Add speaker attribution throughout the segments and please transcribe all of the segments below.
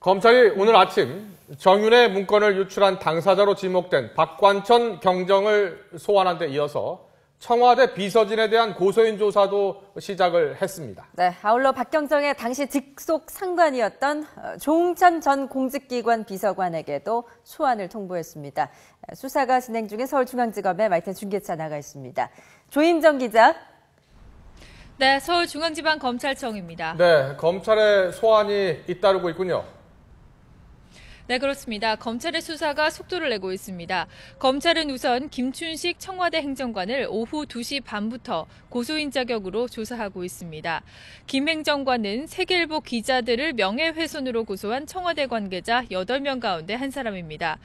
Speaker 1: 검찰이 오늘 아침 정윤의 문건을 유출한 당사자로 지목된 박관천 경정을 소환한 데 이어서 청와대 비서진에 대한 고소인 조사도 시작을 했습니다.
Speaker 2: 네, 아울러 박경정의 당시 직속 상관이었던 조응천 전 공직기관 비서관에게도 소환을 통보했습니다. 수사가 진행 중인 서울중앙지검에 말텐 중계차 나가 있습니다. 조인정 기자.
Speaker 3: 네, 서울중앙지방검찰청입니다.
Speaker 1: 네, 검찰의 소환이 잇따르고 있군요.
Speaker 3: 네, 그렇습니다. 검찰의 수사가 속도를 내고 있습니다. 검찰은 우선 김춘식 청와대 행정관을 오후 2시 반부터 고소인 자격으로 조사하고 있습니다. 김 행정관은 세계일보 기자들을 명예훼손으로 고소한 청와대 관계자 8명 가운데 한 사람입니다.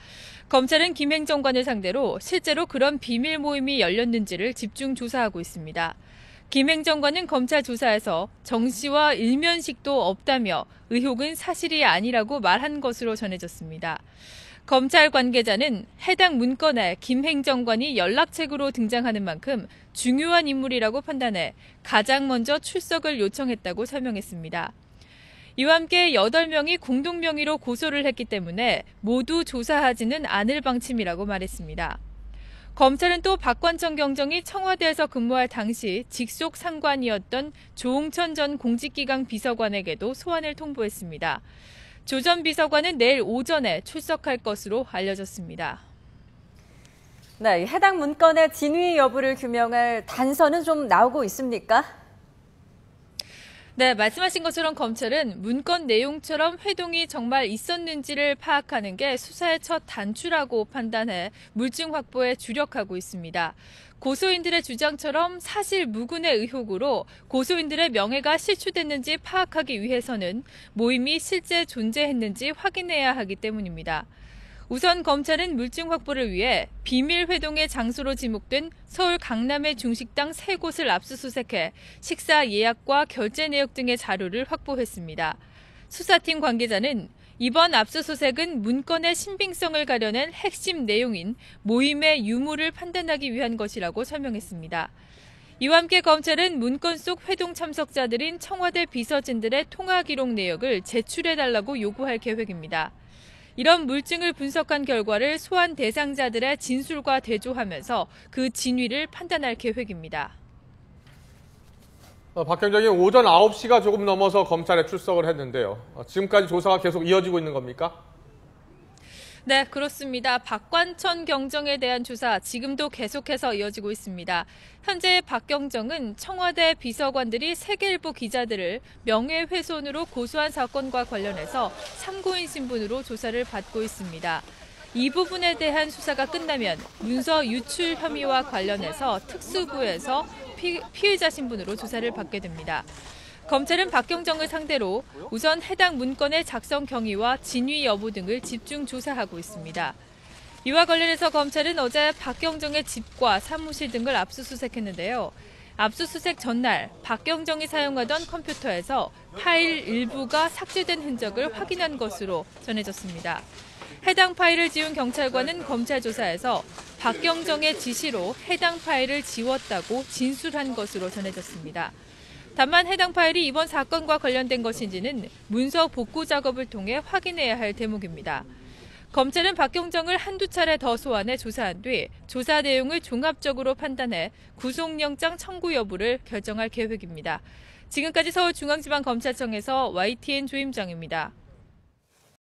Speaker 3: 검찰은 김 행정관을 상대로 실제로 그런 비밀 모임이 열렸는지를 집중 조사하고 있습니다. 김 행정관은 검찰 조사에서 정 씨와 일면식도 없다며 의혹은 사실이 아니라고 말한 것으로 전해졌습니다. 검찰 관계자는 해당 문건에 김 행정관이 연락책으로 등장하는 만큼 중요한 인물이라고 판단해 가장 먼저 출석을 요청했다고 설명했습니다. 이와 함께 8명이 공동 명의로 고소를 했기 때문에 모두 조사하지는 않을 방침이라고 말했습니다. 검찰은 또 박관천 경정이 청와대에서 근무할 당시 직속 상관이었던 조응천 전 공직기강 비서관에게도 소환을 통보했습니다. 조 전 비서관은 내일 오전에 출석할 것으로 알려졌습니다.
Speaker 2: 네, 해당 문건의 진위 여부를 규명할 단서는 좀 나오고 있습니까?
Speaker 3: 네, 말씀하신 것처럼 검찰은 문건 내용처럼 회동이 정말 있었는지를 파악하는 게 수사의 첫 단추라고 판단해 물증 확보에 주력하고 있습니다. 고소인들의 주장처럼 사실 무근의 의혹으로 고소인들의 명예가 실추됐는지 파악하기 위해서는 모임이 실제 존재했는지 확인해야 하기 때문입니다. 우선 검찰은 물증 확보를 위해 비밀 회동의 장소로 지목된 서울 강남의 중식당 3곳을 압수수색해 식사 예약과 결제 내역 등의 자료를 확보했습니다. 수사팀 관계자는 이번 압수수색은 문건의 신빙성을 가려낸 핵심 내용인 모임의 유무를 판단하기 위한 것이라고 설명했습니다. 이와 함께 검찰은 문건 속 회동 참석자들인 청와대 비서진들의 통화 기록 내역을 제출해달라고 요구할 계획입니다. 이런 물증을 분석한 결과를 소환 대상자들의 진술과 대조하면서 그 진위를 판단할 계획입니다.
Speaker 1: 박경정이 오전 9시가 조금 넘어서 검찰에 출석을 했는데요. 지금까지 조사가 계속 이어지고 있는 겁니까?
Speaker 3: 네, 그렇습니다. 박관천 경정에 대한 조사 지금도 계속해서 이어지고 있습니다. 현재 박경정은 청와대 비서관들이 세계일보 기자들을 명예훼손으로 고소한 사건과 관련해서 참고인 신분으로 조사를 받고 있습니다. 이 부분에 대한 수사가 끝나면 문서 유출 혐의와 관련해서 특수부에서 피의자 신분으로 조사를 받게 됩니다. 검찰은 박경정을 상대로 우선 해당 문건의 작성 경위와 진위 여부 등을 집중 조사하고 있습니다. 이와 관련해서 검찰은 어제 박경정의 집과 사무실 등을 압수수색했는데요. 압수수색 전날 박경정이 사용하던 컴퓨터에서 파일 일부가 삭제된 흔적을 확인한 것으로 전해졌습니다. 해당 파일을 지운 경찰관은 검찰 조사에서 박경정의 지시로 해당 파일을 지웠다고 진술한 것으로 전해졌습니다. 다만 해당 파일이 이번 사건과 관련된 것인지는 문서 복구 작업을 통해 확인해야 할 대목입니다. 검찰은 박경정을 한두 차례 더 소환해 조사한 뒤 조사 내용을 종합적으로 판단해 구속영장 청구 여부를 결정할 계획입니다. 지금까지 서울중앙지방검찰청에서 YTN 조임정입니다.